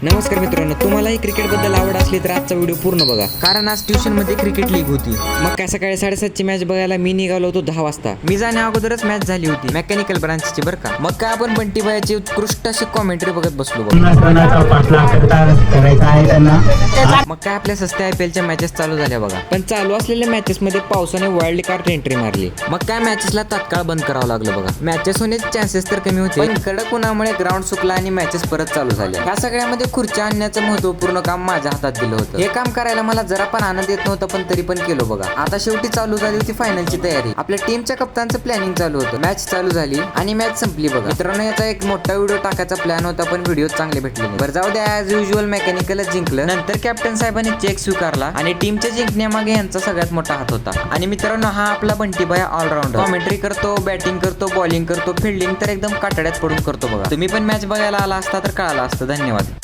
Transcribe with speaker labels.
Speaker 1: नमस्कार मित्रांनो, तुम्हालाही क्रिकेटबद्दल आवड असली तर आजचा व्हिडिओ पूर्ण बघा, कारण आज ट्युशनमध्ये क्रिकेट लीग होती. मग काय सकाळी 7:30ची मॅच बघायला मी निघालो होतो 10 वाजता. मी जाण्या अगोदरच मॅच झाली होती मेकॅनिकल ब्रांचची बरं का. मग काय आपण बंटी भाईची उत्कृष्ट अशी कॉमेंट्री बघत बसलो बघ. मग काय आपल्या सस्त्या IPLच्या मॅचेस चालू झाल्या बघा. पण चालू असलेल्या मॅचेस मध्ये पावसाने वाईल्ड कार्ड एंट्री मारली. मग काय मॅचेसला तात्काळ बंद करावं लागलं बघा. मॅचेस होण्याचे चान्सेस तर कमी होते, पण कडक उन्हामुळे ग्राउंड सुकला आणि मॅचेस परत चालू झाल्या. या सगळ्यामध्ये खुर्च्या आणण्याचं महत्वपूर्ण काम माझ्या हातात दिलं होतं. हे काम करायला मला जरा पण आनंद येत नव्हता, पण तरी पण केलो बघा. आता शेवटी चालू झाली होती फायनलची तयारी. आपल्या टीमच्या कप्तानचं प्लॅनिंग चालू होतं. मॅच चालू झाली आणि मॅच संपली बघा. मित्रांनो, याचा एक मोठा व्हिडिओ टाकायचा प्लॅन होता, पण व्हिडिओ चांगले भेटले नाही. बरं जाऊ द्या, ॲज युजुअल मेकॅनिकलच जिंकलं. नंतर कॅप्टन साहेबांनी चेक स्वीकारला आणि टीमच्या जिंकण्यामागे यांचा सगळ्यात मोठा हात होता. आणि मित्रांनो, हा आपला बंटी भाई ऑलराऊंडर. कॉमेंट्री करतो, बॅटिंग करतो, बॉलिंग करतो, फिल्डिंग तर एकदम काटाड्यात पडून करतो बघा. तुम्ही पण मॅच बघायला आला असता तर कळालं असतं. धन्यवाद.